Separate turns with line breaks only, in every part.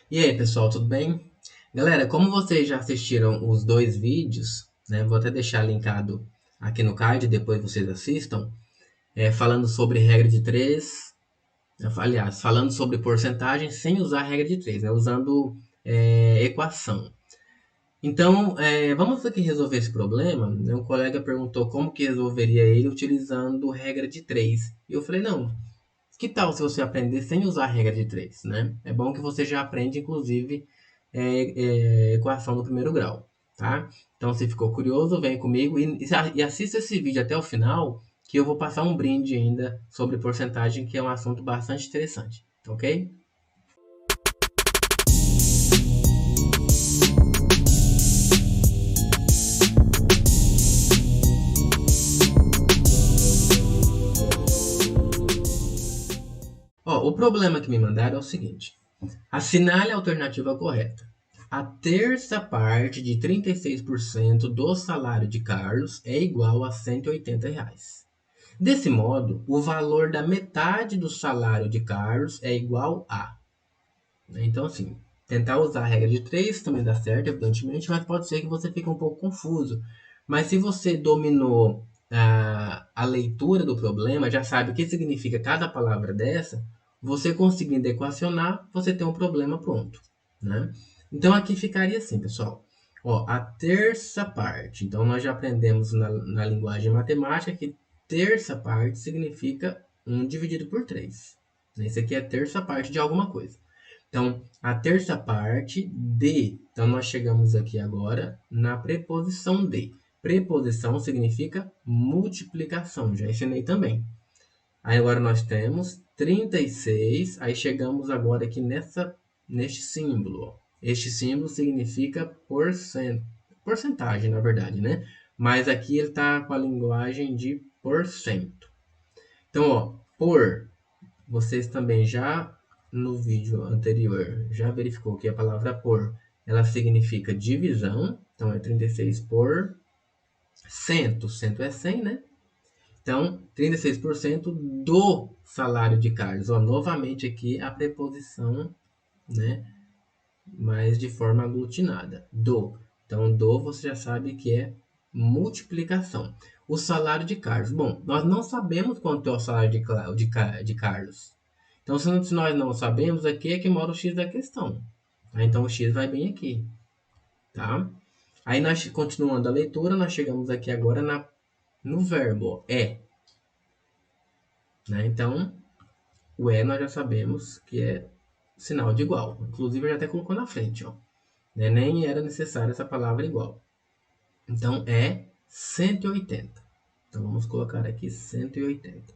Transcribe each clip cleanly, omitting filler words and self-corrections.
E aí, pessoal, tudo bem? Galera, como vocês já assistiram os dois vídeos, né? Vou até deixar linkado aqui no card, depois vocês assistam, falando sobre regra de três, aliás, falando sobre porcentagem sem usar a regra de três, né? Usando equação. Então, vamos aqui resolver esse problema. Um colega perguntou como que resolveria ele utilizando regra de três. E eu falei, não, que tal se você aprender sem usar a regra de três, né? É bom que você já aprende, inclusive, equação do primeiro grau, tá? Então, se ficou curioso, vem comigo e assista esse vídeo até o final, que eu vou passar um brinde ainda sobre porcentagem, que é um assunto bastante interessante, ok? Ó, o problema que me mandaram é o seguinte. Assinale a alternativa correta. A terça parte de 36% do salário de Carlos é igual a R$ 180. Desse modo, o valor da metade do salário de Carlos é igual a. Então, assim, tentar usar a regra de 3 também dá certo, evidentemente, mas pode ser que você fique um pouco confuso. Mas se você dominou a leitura do problema, já sabe o que significa cada palavra dessa, você conseguindo equacionar, você tem um problema pronto, né? Então aqui ficaria assim, pessoal. Ó, a terça parte. Então nós já aprendemos na linguagem matemática que terça parte significa 1 dividido por 3. Isso aqui é a terça parte de alguma coisa. Então, a terça parte de. Então, nós chegamos aqui agora na preposição de. Preposição significa multiplicação, já ensinei também. Aí agora nós temos 36, aí chegamos agora aqui neste símbolo. Ó. Este símbolo significa porcentagem, na verdade, né? Mas aqui ele está com a linguagem de porcento. Então, ó, por vocês também já no vídeo anterior já verificou que a palavra por ela significa divisão, então é 36 por cento, cento é 100, né? Então, 36% do salário de Carlos. Ó, novamente aqui a preposição, né? Mas de forma aglutinada. Do. Então, do você já sabe que é multiplicação. O salário de Carlos. Bom, nós não sabemos quanto é o salário de Carlos. Então, se nós não sabemos, aqui é que mora o X da questão. Tá? Então, o X vai bem aqui. Tá? Aí, nós, continuando a leitura, nós chegamos aqui agora no verbo é. Né? Então, o é nós já sabemos que é sinal de igual. Inclusive, eu já até colocou na frente. Ó. Né? Nem era necessária essa palavra igual. Então, é 180. Então, vamos colocar aqui 180.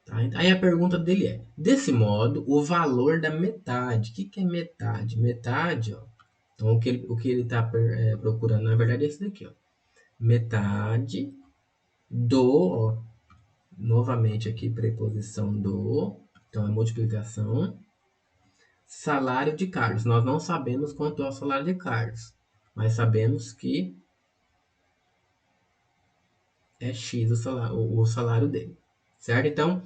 Tá? Aí a pergunta dele é: desse modo, o valor da metade. O que é metade? Metade, ó. Então, o que ele está procurando, na verdade, é esse daqui, ó. Metade do, ó, novamente aqui, preposição do, então é multiplicação, salário de Carlos. Nós não sabemos quanto é o salário de Carlos, mas sabemos que é X o salário dele, certo? Então,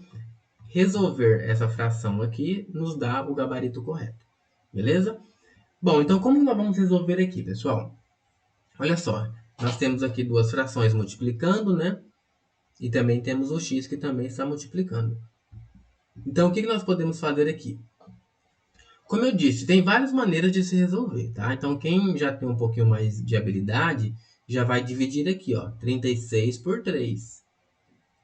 resolver essa fração aqui nos dá o gabarito correto, beleza? Bom, então como nós vamos resolver aqui, pessoal? Olha só, nós temos aqui duas frações multiplicando, né? E também temos o x que também está multiplicando. Então, o que nós podemos fazer aqui? Como eu disse, tem várias maneiras de se resolver, tá? Então, quem já tem um pouquinho mais de habilidade, já vai dividir aqui, ó, 36 por 3.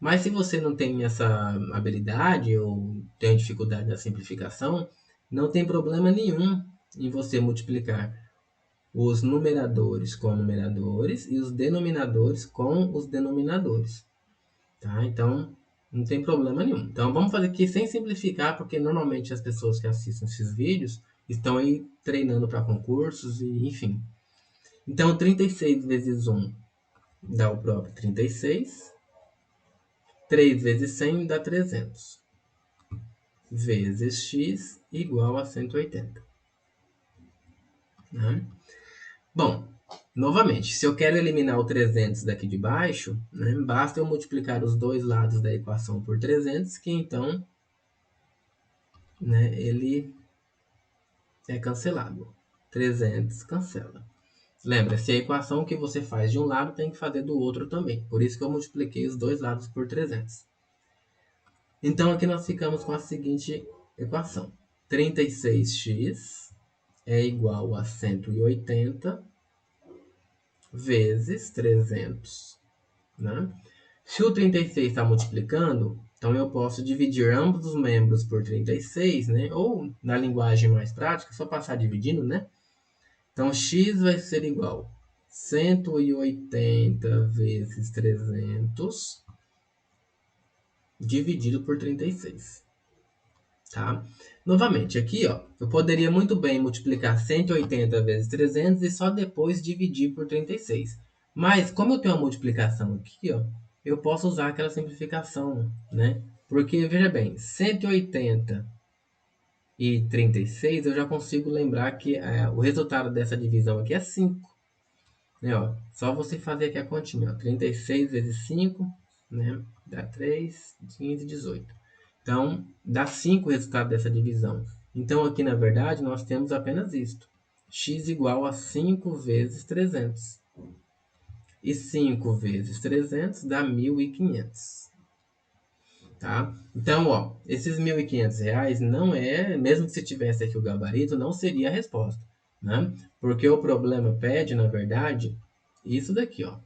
Mas se você não tem essa habilidade ou tem dificuldade na simplificação, não tem problema nenhum em você multiplicar os numeradores com numeradores e os denominadores com os denominadores. Tá? Então, não tem problema nenhum. Então, vamos fazer aqui sem simplificar, porque normalmente as pessoas que assistem esses vídeos estão aí treinando para concursos e enfim. Então, 36 vezes 1 dá o próprio 36. 3 vezes 100 dá 300. Vezes x igual a 180. Né? Bom, novamente, se eu quero eliminar o 300 daqui de baixo, né, basta eu multiplicar os dois lados da equação por 300, que então, né, ele é cancelado. 300 cancela. Lembra, se a equação que você faz de um lado tem que fazer do outro também. Por isso que eu multipliquei os dois lados por 300. Então aqui nós ficamos com a seguinte equação. 36x é igual a 180 vezes 300. Né? Se o 36 está multiplicando, então eu posso dividir ambos os membros por 36, né? Ou, na linguagem mais prática, só passar dividindo, né? Então, x vai ser igual a 180 vezes 300 dividido por 36. Tá? Novamente, aqui, ó, eu poderia muito bem multiplicar 180 vezes 300 e só depois dividir por 36. Mas, como eu tenho uma multiplicação aqui, ó, eu posso usar aquela simplificação, né? Porque, veja bem, 180 e 36, eu já consigo lembrar que o resultado dessa divisão aqui é 5. Né, ó, só você fazer aqui a continha. Ó, 36 vezes 5, né, dá 3, 15, 18. Então, dá 5 o resultado dessa divisão. Então, aqui, na verdade, nós temos apenas isto. X igual a 5 vezes 300. E 5 vezes 300 dá 1.500. Tá? Então, ó, esses R$ 1.500 não é, mesmo que se tivesse aqui o gabarito, não seria a resposta. Né? Porque o problema pede, na verdade, isso daqui, ó.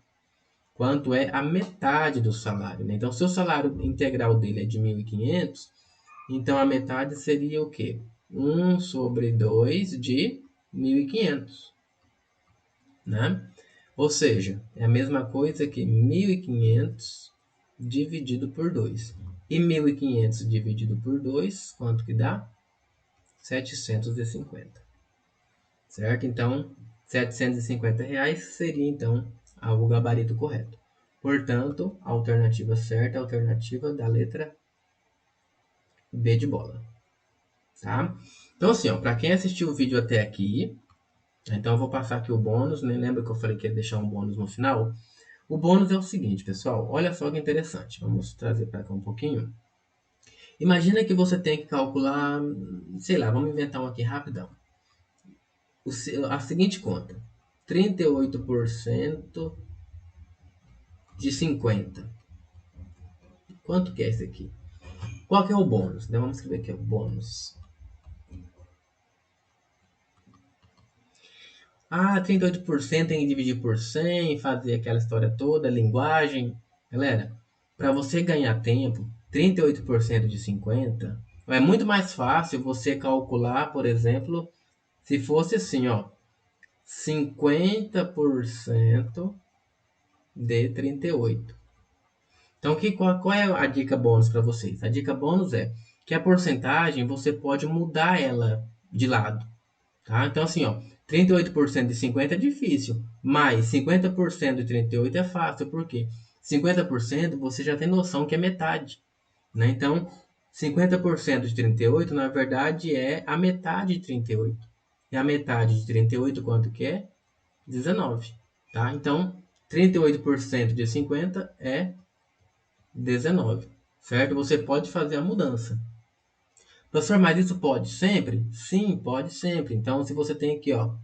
Quanto é a metade do salário. Né? Então, se o salário integral dele é de 1.500, então a metade seria o quê? 1 sobre 2 de 1.500. Né? Ou seja, é a mesma coisa que 1.500 dividido por 2. E 1.500 dividido por 2, quanto que dá? 750. Certo? Então, R$ 750 seria, então, o gabarito correto. Portanto, a alternativa certa é a alternativa da letra B de bola. Tá? Então, assim, para quem assistiu o vídeo até aqui, então eu vou passar aqui o bônus, né? Lembra que eu falei que ia deixar um bônus no final? O bônus é o seguinte, pessoal. Olha só que interessante. Vamos trazer para cá um pouquinho. Imagina que você tem que calcular, sei lá, vamos inventar um aqui rapidão. A seguinte conta. 38% de 50. Quanto que é isso aqui? Qual que é o bônus? Então, vamos escrever aqui o bônus. 38% tem que dividir por 100, fazer aquela história toda, linguagem. Galera, para você ganhar tempo, 38% de 50, é muito mais fácil você calcular, por exemplo, se fosse assim, ó, 50% de 38. Então, qual é a dica bônus para vocês? A dica bônus é que a porcentagem você pode mudar ela de lado. Tá? Então, assim, ó, 38% de 50 é difícil, mas 50% de 38 é fácil, por quê? 50% você já tem noção que é metade. Né? Então, 50% de 38, na verdade, é a metade de 38. E a metade de 38, quanto que é? 19. Tá? Então, 38% de 50 é 19. Certo? Você pode fazer a mudança. Professor, mas isso pode sempre? Sim, pode sempre. Então, se você tem aqui, ó,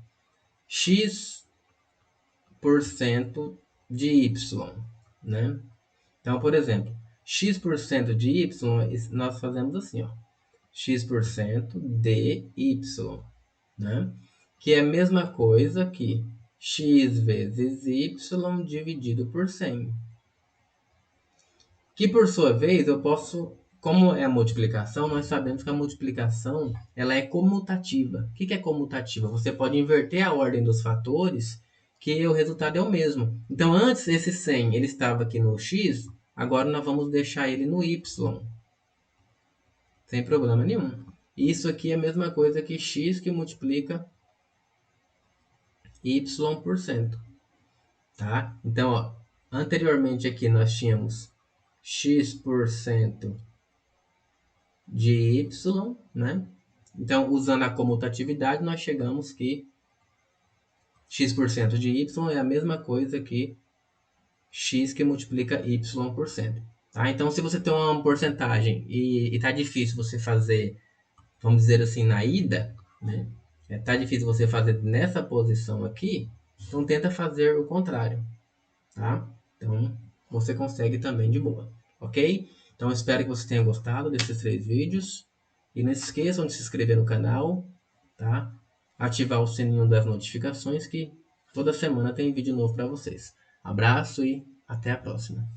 x% de y, né? Então, por exemplo, x% de y, nós fazemos assim, ó, x% de y, né? Que é a mesma coisa que x vezes y dividido por 100. Que, por sua vez, eu posso, como é a multiplicação, nós sabemos que a multiplicação ela é comutativa. O que é comutativa? Você pode inverter a ordem dos fatores, que o resultado é o mesmo. Então, antes esse 100 ele estava aqui no x, agora nós vamos deixar ele no y, sem problema nenhum. Isso aqui é a mesma coisa que x que multiplica y por cento. Tá? Então, ó, anteriormente aqui nós tínhamos x% de y, né? Então, usando a comutatividade, nós chegamos que x% de y é a mesma coisa que x que multiplica y por cento. Tá? Então, se você tem uma porcentagem e tá difícil você fazer, vamos dizer assim, na ida, né? Tá difícil você fazer nessa posição aqui, então tenta fazer o contrário, tá? Então você consegue também de boa, ok? Então espero que você tenha gostado desses 3 vídeos. E não se esqueçam de se inscrever no canal, tá? Ativar o sininho das notificações que toda semana tem vídeo novo para vocês. Abraço e até a próxima.